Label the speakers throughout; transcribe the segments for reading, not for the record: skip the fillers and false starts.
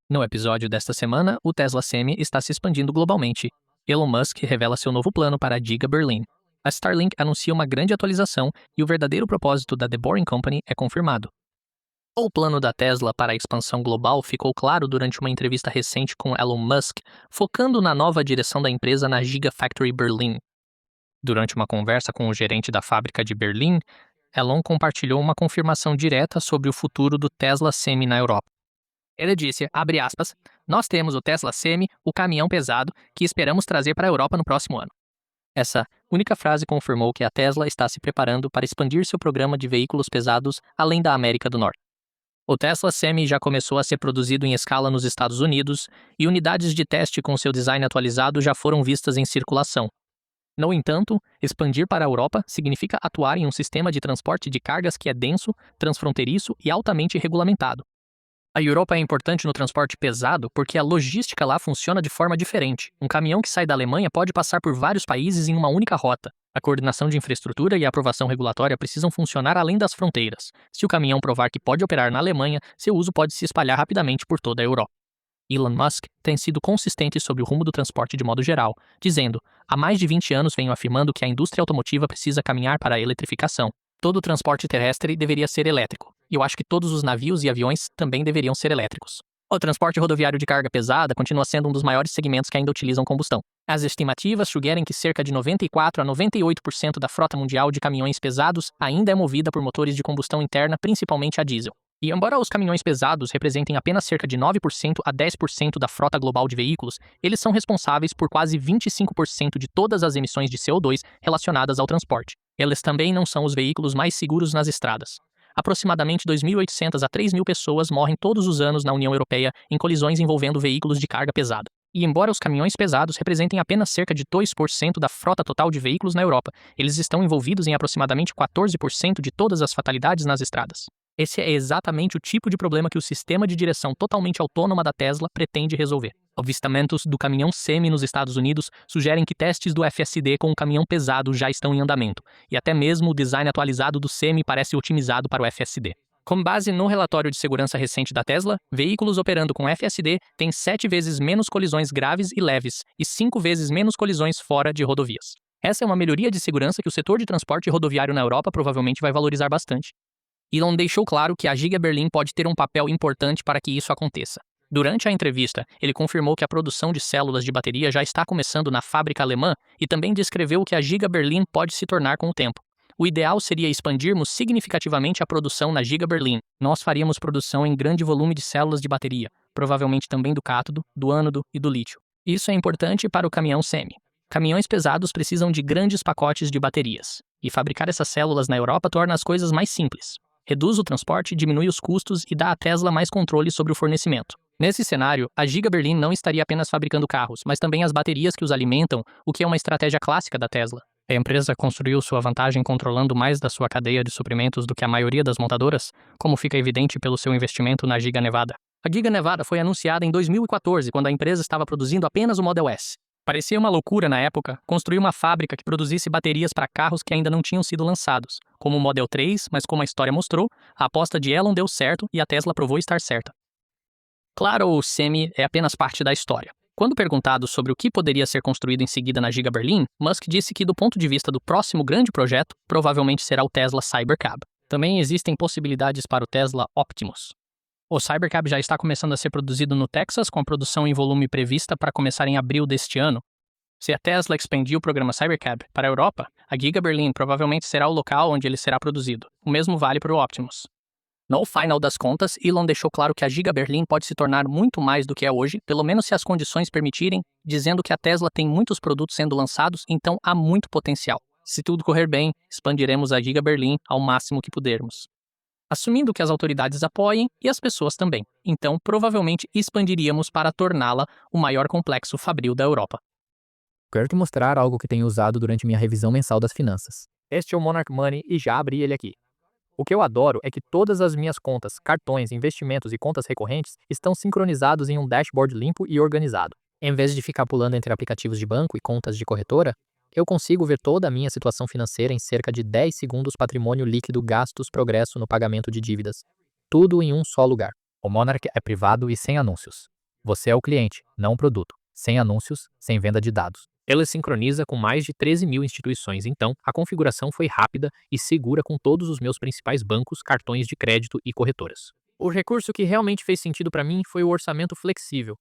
Speaker 1: No episódio desta semana, o Tesla Semi está se expandindo globalmente. Elon Musk revela seu novo plano para a Giga Berlin. A Starlink anuncia uma grande atualização e o verdadeiro propósito da The Boring Company é confirmado. O plano da Tesla para a expansão global ficou claro durante uma entrevista recente com Elon Musk, focando na nova direção da empresa na Gigafactory Berlin. Durante uma conversa com o gerente da fábrica de Berlim, Elon compartilhou uma confirmação direta sobre o futuro do Tesla Semi na Europa. Ele disse, abre aspas, nós temos o Tesla Semi, o caminhão pesado, que esperamos trazer para a Europa no próximo ano. Essa única frase confirmou que a Tesla está se preparando para expandir seu programa de veículos pesados além da América do Norte. O Tesla Semi já começou a ser produzido em escala nos Estados Unidos e unidades de teste com seu design atualizado já foram vistas em circulação. No entanto, expandir para a Europa significa atuar em um sistema de transporte de cargas que é denso, transfronteiriço e altamente regulamentado. A Europa é importante no transporte pesado porque a logística lá funciona de forma diferente. Um caminhão que sai da Alemanha pode passar por vários países em uma única rota. A coordenação de infraestrutura e a aprovação regulatória precisam funcionar além das fronteiras. Se o caminhão provar que pode operar na Alemanha, seu uso pode se espalhar rapidamente por toda a Europa. Elon Musk tem sido consistente sobre o rumo do transporte de modo geral, dizendo: há mais de 20 anos venho afirmando que a indústria automotiva precisa caminhar para a eletrificação. Todo o transporte terrestre deveria ser elétrico, e eu acho que todos os navios e aviões também deveriam ser elétricos. O transporte rodoviário de carga pesada continua sendo um dos maiores segmentos que ainda utilizam combustão. As estimativas sugerem que cerca de 94 a 98% da frota mundial de caminhões pesados ainda é movida por motores de combustão interna, principalmente a diesel. E embora os caminhões pesados representem apenas cerca de 9% a 10% da frota global de veículos, eles são responsáveis por quase 25% de todas as emissões de CO2 relacionadas ao transporte. Eles também não são os veículos mais seguros nas estradas. Aproximadamente 2.800 a 3.000 pessoas morrem todos os anos na União Europeia em colisões envolvendo veículos de carga pesada. E embora os caminhões pesados representem apenas cerca de 2% da frota total de veículos na Europa, eles estão envolvidos em aproximadamente 14% de todas as fatalidades nas estradas. Esse é exatamente o tipo de problema que o sistema de direção totalmente autônoma da Tesla pretende resolver. Avistamentos do caminhão Semi nos Estados Unidos sugerem que testes do FSD com o caminhão pesado já estão em andamento, e até mesmo o design atualizado do Semi parece otimizado para o FSD. Com base no relatório de segurança recente da Tesla, veículos operando com FSD têm 7 vezes menos colisões graves e leves e 5 vezes menos colisões fora de rodovias. Essa é uma melhoria de segurança que o setor de transporte rodoviário na Europa provavelmente vai valorizar bastante. Elon deixou claro que a Giga Berlin pode ter um papel importante para que isso aconteça. Durante a entrevista, ele confirmou que a produção de células de bateria já está começando na fábrica alemã e também descreveu o que a Giga Berlin pode se tornar com o tempo. O ideal seria expandirmos significativamente a produção na Giga Berlin. Nós faríamos produção em grande volume de células de bateria, provavelmente também do cátodo, do ânodo e do lítio. Isso é importante para o caminhão Semi. Caminhões pesados precisam de grandes pacotes de baterias, e fabricar essas células na Europa torna as coisas mais simples. Reduz o transporte, diminui os custos e dá à Tesla mais controle sobre o fornecimento. Nesse cenário, a Giga Berlin não estaria apenas fabricando carros, mas também as baterias que os alimentam, o que é uma estratégia clássica da Tesla. A empresa construiu sua vantagem controlando mais da sua cadeia de suprimentos do que a maioria das montadoras, como fica evidente pelo seu investimento na Giga Nevada. A Giga Nevada foi anunciada em 2014, quando a empresa estava produzindo apenas o Model S. Parecia uma loucura na época construir uma fábrica que produzisse baterias para carros que ainda não tinham sido lançados, como o Model 3, mas como a história mostrou, a aposta de Elon deu certo e a Tesla provou estar certa. Claro, o Semi é apenas parte da história. Quando perguntado sobre o que poderia ser construído em seguida na Giga Berlin, Musk disse que do ponto de vista do próximo grande projeto, provavelmente será o Tesla Cybercab. Também existem possibilidades para o Tesla Optimus. O Cybercab já está começando a ser produzido no Texas, com a produção em volume prevista para começar em abril deste ano. Se a Tesla expandir o programa Cybercab para a Europa, a Giga Berlin provavelmente será o local onde ele será produzido. O mesmo vale para o Optimus. No final das contas, Elon deixou claro que a Giga Berlin pode se tornar muito mais do que é hoje, pelo menos se as condições permitirem, dizendo que a Tesla tem muitos produtos sendo lançados, então há muito potencial. Se tudo correr bem, expandiremos a Giga Berlin ao máximo que pudermos. Assumindo que as autoridades apoiem e as pessoas também. Então, provavelmente expandiríamos para torná-la o maior complexo fabril da Europa.
Speaker 2: Quero te mostrar algo que tenho usado durante minha revisão mensal das finanças. Este é o Monarch Money e já abri ele aqui. O que eu adoro é que todas as minhas contas, cartões, investimentos e contas recorrentes estão sincronizados em um dashboard limpo e organizado. Em vez de ficar pulando entre aplicativos de banco e contas de corretora, eu consigo ver toda a minha situação financeira em cerca de 10 segundos: patrimônio líquido, gastos, progresso no pagamento de dívidas. Tudo em um só lugar. O Monarch é privado e sem anúncios. Você é o cliente, não o produto. Sem anúncios, sem venda de dados. Ela sincroniza com mais de 13 mil instituições, então a configuração foi rápida e segura com todos os meus principais bancos, cartões de crédito e corretoras. O recurso que realmente fez sentido para mim foi o orçamento flexível.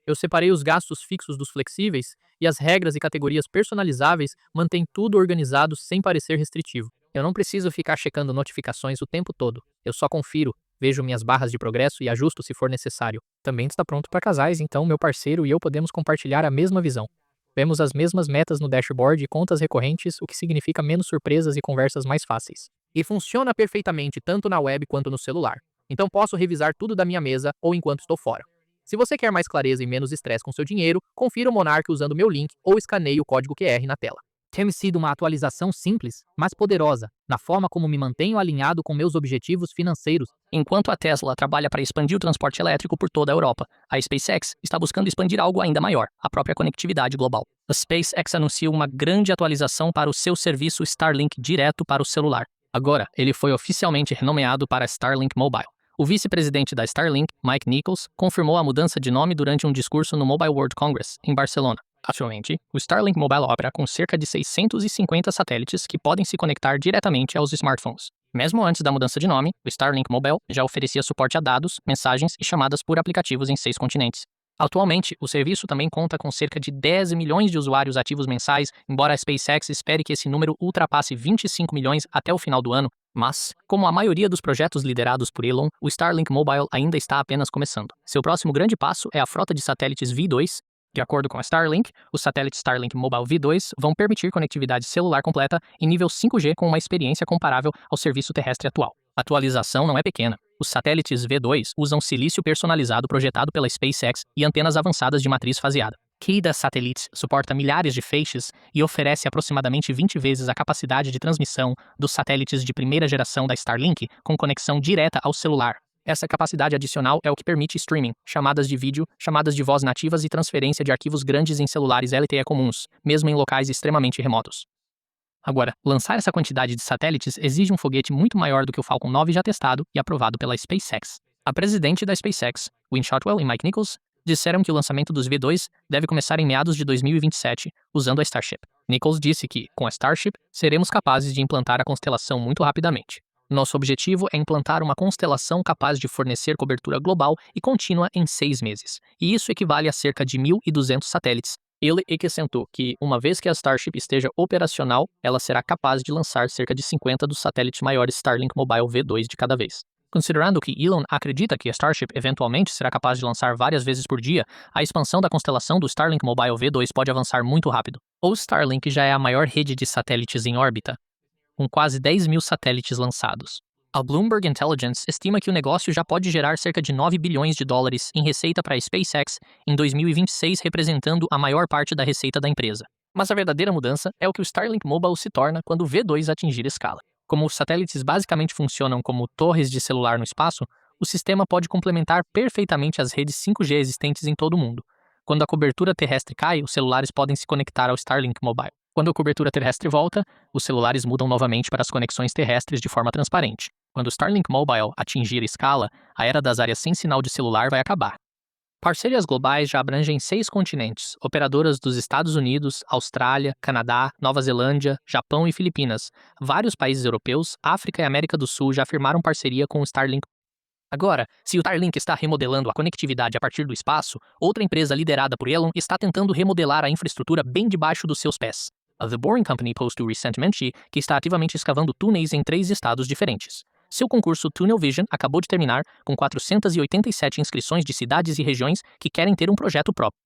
Speaker 2: Eu separei os gastos fixos dos flexíveis e as regras e categorias personalizáveis mantêm tudo organizado sem parecer restritivo. Eu não preciso ficar checando notificações o tempo todo. Eu só confiro, vejo minhas barras de progresso e ajusto se for necessário. Também está pronto para casais, então meu parceiro e eu podemos compartilhar a mesma visão. Vemos as mesmas metas no dashboard e contas recorrentes, o que significa menos surpresas e conversas mais fáceis. E funciona perfeitamente tanto na web quanto no celular. Então posso revisar tudo da minha mesa ou enquanto estou fora. Se você quer mais clareza e menos estresse com seu dinheiro, confira o Monarch usando meu link ou escaneie o código QR na tela. Tem sido uma atualização simples, mas poderosa, na forma como me mantenho alinhado com meus objetivos financeiros.
Speaker 1: Enquanto a Tesla trabalha para expandir o transporte elétrico por toda a Europa, a SpaceX está buscando expandir algo ainda maior, a própria conectividade global. A SpaceX anuncia uma grande atualização para o seu serviço Starlink direto para o celular. Agora, ele foi oficialmente renomeado para Starlink Mobile. O vice-presidente da Starlink, Mike Nichols, confirmou a mudança de nome durante um discurso no Mobile World Congress, em Barcelona. Atualmente, o Starlink Mobile opera com cerca de 650 satélites que podem se conectar diretamente aos smartphones. Mesmo antes da mudança de nome, o Starlink Mobile já oferecia suporte a dados, mensagens e chamadas por aplicativos em 6 continentes. Atualmente, o serviço também conta com cerca de 10 milhões de usuários ativos mensais, embora a SpaceX espere que esse número ultrapasse 25 milhões até o final do ano. Mas, como a maioria dos projetos liderados por Elon, o Starlink Mobile ainda está apenas começando. Seu próximo grande passo é a frota de satélites V2. De acordo com a Starlink, os satélites Starlink Mobile V2 vão permitir conectividade celular completa em nível 5G com uma experiência comparável ao serviço terrestre atual. A atualização não é pequena. Os satélites V2 usam silício personalizado projetado pela SpaceX e antenas avançadas de matriz faseada. Cada satélite suporta milhares de feixes e oferece aproximadamente 20 vezes a capacidade de transmissão dos satélites de primeira geração da Starlink com conexão direta ao celular. Essa capacidade adicional é o que permite streaming, chamadas de vídeo, chamadas de voz nativas e transferência de arquivos grandes em celulares LTE comuns, mesmo em locais extremamente remotos. Agora, lançar essa quantidade de satélites exige um foguete muito maior do que o Falcon 9 já testado e aprovado pela SpaceX. A presidente da SpaceX, Wynne Shotwell e Mike Nichols, disseram que o lançamento dos V2 deve começar em meados de 2027, usando a Starship. Nichols disse que, com a Starship, seremos capazes de implantar a constelação muito rapidamente. Nosso objetivo é implantar uma constelação capaz de fornecer cobertura global e contínua em 6 meses, e isso equivale a cerca de 1.200 satélites. Ele acrescentou que, uma vez que a Starship esteja operacional, ela será capaz de lançar cerca de 50 dos satélites maiores Starlink Mobile V2 de cada vez. Considerando que Elon acredita que a Starship eventualmente será capaz de lançar várias vezes por dia, a expansão da constelação do Starlink Mobile V2 pode avançar muito rápido. O Starlink já é a maior rede de satélites em órbita, com quase 10 mil satélites lançados. A Bloomberg Intelligence estima que o negócio já pode gerar cerca de 9 bilhões de dólares em receita para a SpaceX em 2026, representando a maior parte da receita da empresa. Mas a verdadeira mudança é o que o Starlink Mobile se torna quando o V2 atingir escala. Como os satélites basicamente funcionam como torres de celular no espaço, o sistema pode complementar perfeitamente as redes 5G existentes em todo o mundo. Quando a cobertura terrestre cai, os celulares podem se conectar ao Starlink Mobile. Quando a cobertura terrestre volta, os celulares mudam novamente para as conexões terrestres de forma transparente. Quando o Starlink Mobile atingir escala, a era das áreas sem sinal de celular vai acabar. Parcerias globais já abrangem 6 continentes, operadoras dos Estados Unidos, Austrália, Canadá, Nova Zelândia, Japão e Filipinas. Vários países europeus, África e América do Sul já firmaram parceria com o Starlink. Agora, se o Starlink está remodelando a conectividade a partir do espaço, outra empresa liderada por Elon está tentando remodelar a infraestrutura bem debaixo dos seus pés. A The Boring Company postou recentemente que está ativamente escavando túneis em 3 estados diferentes. Seu concurso Tunnel Vision acabou de terminar com 487 inscrições de cidades e regiões que querem ter um projeto próprio.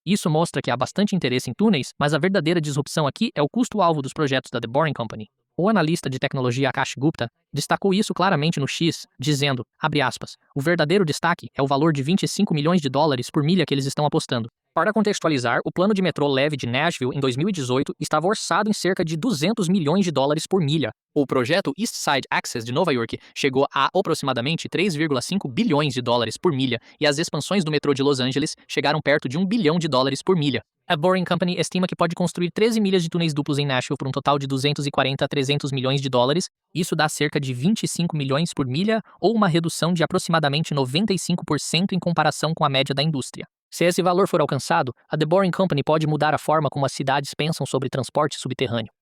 Speaker 1: Isso mostra que há bastante interesse em túneis, mas a verdadeira disrupção aqui é o custo-alvo dos projetos da The Boring Company. O analista de tecnologia Akash Gupta destacou isso claramente no X, dizendo, abre aspas, o verdadeiro destaque é o valor de 25 milhões de dólares por milha que eles estão apostando. Para contextualizar, o plano de metrô leve de Nashville em 2018 estava orçado em cerca de 200 milhões de dólares por milha. O projeto East Side Access de Nova York chegou a aproximadamente 3,5 bilhões de dólares por milha e as expansões do metrô de Los Angeles chegaram perto de 1 bilhão de dólares por milha. A Boring Company estima que pode construir 13 milhas de túneis duplos em Nashville por um total de 240 a 300 milhões de dólares. Isso dá cerca de 25 milhões por milha ou uma redução de aproximadamente 95% em comparação com a média da indústria. Se esse valor for alcançado, a The Boring Company pode mudar a forma como as cidades pensam sobre transporte subterrâneo.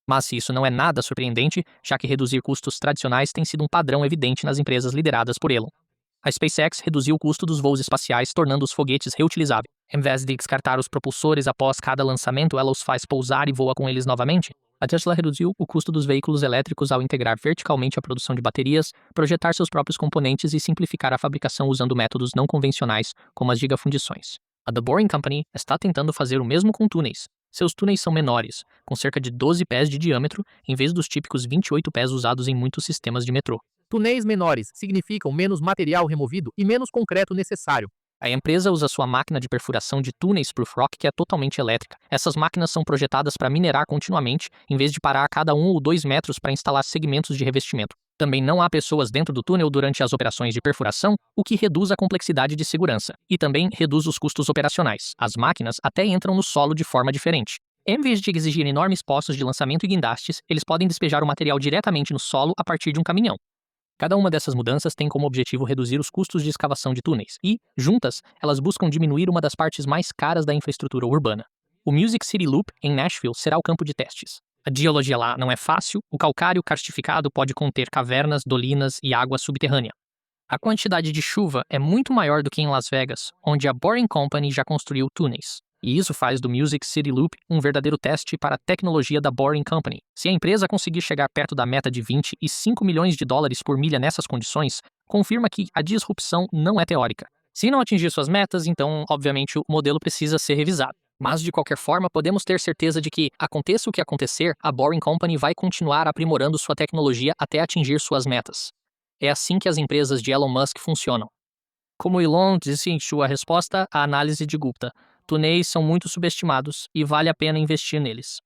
Speaker 1: Mas isso não é nada surpreendente, já que reduzir custos tradicionais tem sido um padrão evidente nas empresas lideradas por Elon. A SpaceX reduziu o custo dos voos espaciais, tornando os foguetes reutilizáveis. Em vez de descartar os propulsores após cada lançamento, ela os faz pousar e voa com eles novamente. A Tesla reduziu o custo dos veículos elétricos ao integrar verticalmente a produção de baterias, projetar seus próprios componentes e simplificar a fabricação usando métodos não convencionais, como as gigafundições. A The Boring Company está tentando fazer o mesmo com túneis. Seus túneis são menores, com cerca de 12 pés de diâmetro, em vez dos típicos 28 pés usados em muitos sistemas de metrô.
Speaker 2: Túneis menores significam menos material removido e menos concreto necessário.
Speaker 1: A empresa usa sua máquina de perfuração de túneis Proof Rock, que é totalmente elétrica. Essas máquinas são projetadas para minerar continuamente, em vez de parar a cada 1 ou 2 metros para instalar segmentos de revestimento. Também não há pessoas dentro do túnel durante as operações de perfuração, o que reduz a complexidade de segurança. E também reduz os custos operacionais. As máquinas até entram no solo de forma diferente. Em vez de exigir enormes poços de lançamento e guindastes, eles podem despejar o material diretamente no solo a partir de um caminhão. Cada uma dessas mudanças tem como objetivo reduzir os custos de escavação de túneis e, juntas, elas buscam diminuir uma das partes mais caras da infraestrutura urbana. O Music City Loop, em Nashville, será o campo de testes. A geologia lá não é fácil, o calcário karstificado pode conter cavernas, dolinas e água subterrânea. A quantidade de chuva é muito maior do que em Las Vegas, onde a Boring Company já construiu túneis. E isso faz do Music City Loop um verdadeiro teste para a tecnologia da Boring Company. Se a empresa conseguir chegar perto da meta de 25 milhões de dólares por milha nessas condições, confirma que a disrupção não é teórica. Se não atingir suas metas, então, obviamente, o modelo precisa ser revisado. Mas, de qualquer forma, podemos ter certeza de que, aconteça o que acontecer, a Boring Company vai continuar aprimorando sua tecnologia até atingir suas metas. É assim que as empresas de Elon Musk funcionam. Como Elon disse em sua resposta à análise de Gupta, túneis são muito subestimados e vale a pena investir neles.